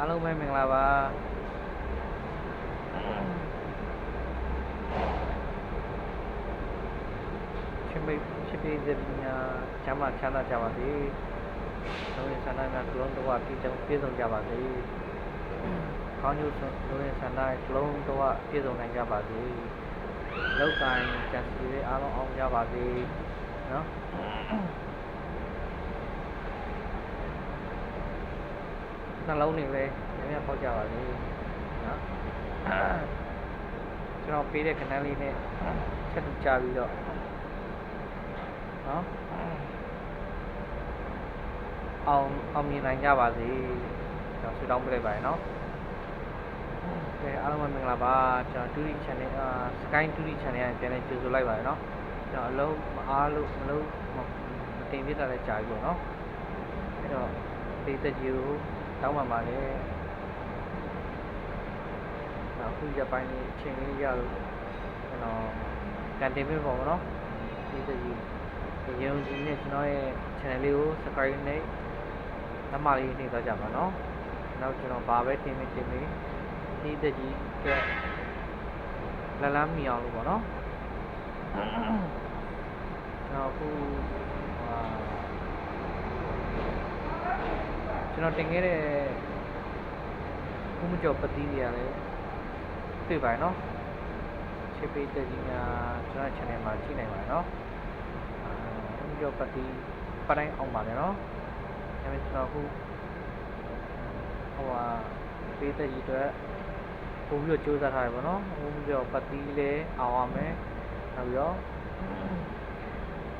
အားလုံးပဲမင်္ဂလာပါချင်းမိတ်ချစ်ပေးတဲ့များချမ်းသာချမ်းသာကြပါစေလုံးဝဆန္ဒများကလုံးတော့ပြည့်စုံကြပါစေကောင်းကျိုးလုံးဝဆန္ဒကလုံးတော့ပြည့်စုံနိုင်ကြပါစေလောက်ကိုင်းကြံစီအားလုံးအောင်ကြပါစေနော်နှလုံးတွေလည်းနည်းနည်းပေါက်ကြပါစေနော်ကျွန်တော်ပေးတဲ့ခဏလေးနဲ့ဆက်တူကြပြီးတော့နော်အောင်မြင်နိုင်ကြပါစေကျွန်တော်ဆုတောင်းပေးလိုက်ပါရနော်ကဲအားလုံးပဲမင်္ဂလာပါကျွန်တော်2D channel Sky 2D channel ပြန်လည်ကြိုဆိုလိုက်ပါရနော်ကျွန်တော်အလုံးမအားလို့မတင်ပြတာလည်းကြာပြီပေါ့နော်အဲ့တော့ဒီသက်ကြီးကိုတောင်းပါပါလေအခုရပိုင်းလေးအချိန်လေးရလို့ကျွန်တော်ကန်တင်ပြပါမယ်နော်ဒီသက်ကြီးရုံကြီးနဲ့ကျွန်တော်ရဲ့ channel လေးကို subscribe နဲ့နမလေးနှိပ်သွားကြပါနော်နောက်ကျွန်တော်ဘာပဲတင်ပြီးဒီသက်ကြီးကလလမ်းမီအောင်လို့ပေါ့နော်ကျွန်တော်အခုကျွန်တော်တင်ခဲ့တဲ့ခုမကျော်ပတိတွေရတယ်တွေ့ပါနော်ချစ်ပေးတဲ့ကြီးများကျွန်တော် channel မှာကြည့်နိုင်ပါနော်ခုမကျော်ပတိပတိုင်းအောင်ပါလေနော်ဒါပေမဲ့ကျွန်တော်အခုပေးတဲ့ကြီးတွေပို့ပြီးတော့စူးစမ်းထားတယ်ပေါ့နော်ခုမကျော်ပတိလေးအောင်ရမယ်နောက်ပြီးတော့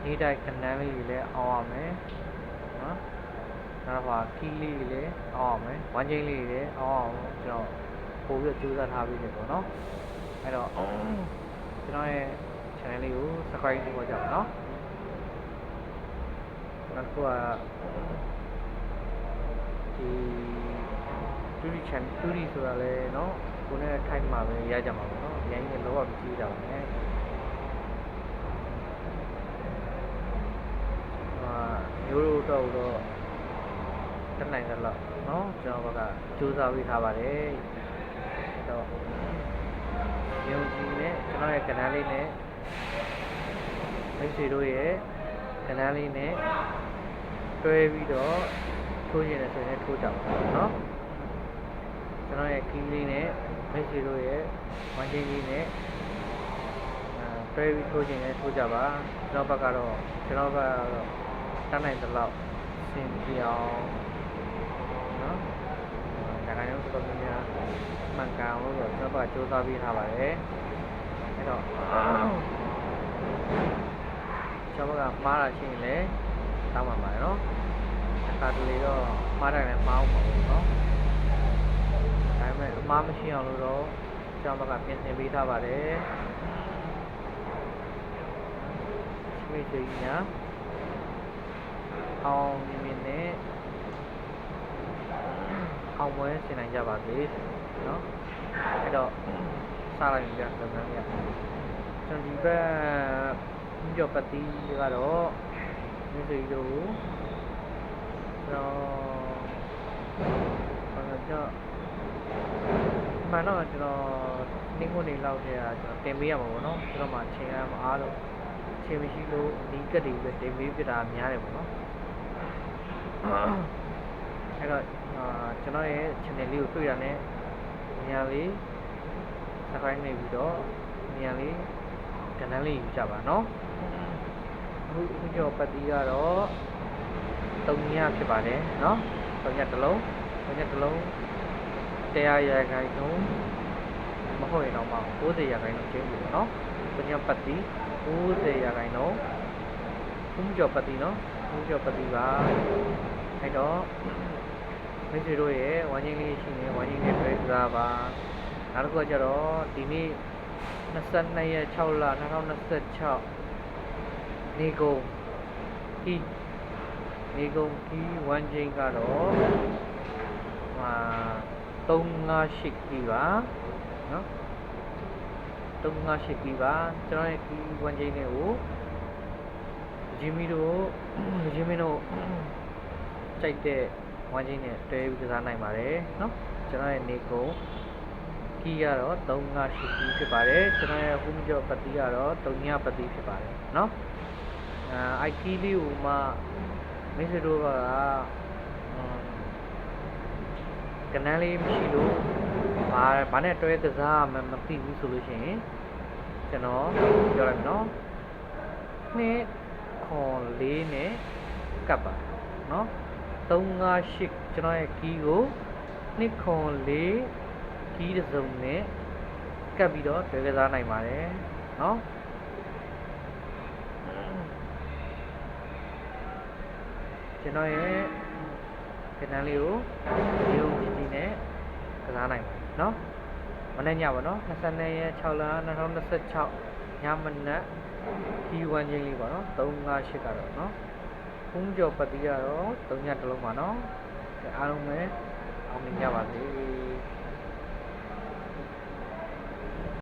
ဒီတိုက်ကနန်းလေးတွေလည်းအောင်ရမယ်နော်နောက်ခီးလေးတွေလည်းအောင်ရမယ်ဝမ်းချင်းလေးတွေလည်းအောင်ကျွန်တော်ပို့ပြီးတော့စူးစမ်းထားပြီးနေပေါ့နော်အဲ့တော့ကျွန်တော်ရဲ့ channel လေးကို subscribe လုပ်ကြပါနော်နောက်တစ်ခုကဒီ 2D channel 2D ဆိုတာလဲเนาะကိုယ်နဲ့ထိုက်မှာပဲရကြမှာပေါ့နော်အရင်ကလောကမကြည့်ကြပါနဲ့မျိုးတော့တက်နိုင်တယ်လို့เนาะကျွန်တော်ဘက်ကစူးစမ်းပြီးထားပါတယ်အဲ့တော့ရုံကြီးနဲ့ကျွန်တော်ရဲ့ကဏ္ဍလေးနဲ့မိတ်ဆွေတို့ရဲ့ကဏ္ဍလေးနဲ့တွဲပြီးတော့ထိုးကျင်တယ်ဆိုရင်ထိုးကြပါเนาะကျွန်တော်ရဲ့ကီးလေးနဲ့မိတ်ဆွေတို့ရဲ့ဝမ်းချင်းလေးနဲ့တွဲပြီးထိုးကျင်တယ်ထိုးကြပါကျွန်တော်ဘက်ကတော့တတ်နိုင်တဲ့လောက်စင်ပြအောင်နော်ဒါကလည်းတော်တော်များမှန်ကန်လို့ကျွန်တော်ဘက်ကစူးစမ်းပြီးထားပါတယ်အဲ့တော့ကျွန်တော်ကမှားတာရှိရင်လည်းတောင်းပါပါတယ်နော်အခါတလေတော့မှားတယ်လည်းမှားအောင်ပါဘူးနော်ဒါပေမဲ့အမှားမရှိအောင်လို့တော့ကျွန်တော်ဘက်ကပြင်ဆင်ပေးထားပါတယ်မိတ်ဆွေကြီးညာအောင်မြင်နဲ့အောင်ပွဲဆင်နိုင်ကြပါစေเนาะအဲ့တော့စလိုက်ပြီကြာလုပ်ငန်းလေးကျွန်တော်ဒီဘက်ကြော်ပတိကတော့မိတ်ဆွေတို့ကျွန်တော်ကျွန်တော်နှင်းကုန်နေလောက်တဲ့ကျွန်တော်တင်ပေးရမှာပေါ့နော်ကျွန်တော်မှချိန်ရမအားလို့ချိန်မရှိလို့ဒီကက်တွေပဲတင်ပေးပြတာများတယ်ပေါ့နော်အဲ့တော့ကျွန်တော်ရဲ့ channel လေးကိုတွေ့ရတဲ့နေရာလေး subscribe နေပြီးတော့နေရာလေးကဏ္ဍလေးယူကြပါနော်အခုကျော်ပတိကတော့3ညဖြစ်ပါတယ်နော်3ညတစ်လုံး100ရာခိုင်နှုန်းမဟုတ်ရင်တော့မှ90ရာခိုင်နှုန်းကျင်းပြီပေါ့နော်3ညပတိ90ရာခိုင်နှုန်းခုကျော်ပတိနော်ခုကျော်ပတိပါအဲ့တော့မိတ်ဆွေတို့ရဲ့ဝမ်းချင်းလေးရှိနေဝမ်းချင်းလေးတွေ့စားပါနောက်တစ်ခုကျတော့ဒီနေ့22ရက်6လ2026နေကုန်ဒီဝမ်းချင်းကတော့358ကီပါနော်358ကီပါကျွန်တော်ရဲ့ဒီဝမ်းချင်းလေးကိုဂျီမီတို့ကြိုက်တဲ့ ဝမ်းချင်းနဲ့တွဲပြီးကစားနိုင်ပါတယ်နော်ကျွန်တော်ရဲ့နေကုန်ကီးကတော့358ကီးဖြစ်ပါတယ်ကျွန်တော်ရဲ့ဟူးကျော်ပတ်တီကတော့3ပတ်တီဖြစ်ပါတယ်နော်အိုက်ကီးလေးကိုမှမိတ်ဆွေတို့ကကနန်းလေးမရှိလို့ဘာနဲ့တွဲကစားမှမသိဘူးဆိုလို့ရှိရင်ကျွန်တော်ပြောလိုက်မယ်နော်နှစ်ခွန်လေးနဲ့ကပ်ပါနော်358ကျွန်တော်ရဲ့ကီးကိုနှစ်ခွန်လေးကီးတစ်စုံနဲ့ကပ်ပြီးတော့တွဲကစားနိုင်ပါတယ်နော်ကျွန်တော်ရဲ့ကနန်းလေးကိုရုပ်ကြည့်နဲ့ကစားနိုင်ပါတယ်နော်မနေ့ညပါနော်22ရက်6လ2026ညမနက်ဒီဝမ်းချင်းလေးပါနော်358ကတော့နော်ဖုံးကျော်ပတ်တီကတော့3ညတစ်လုံးပါနော်အားလုံးပဲအောင်မြင်ကြပါစေ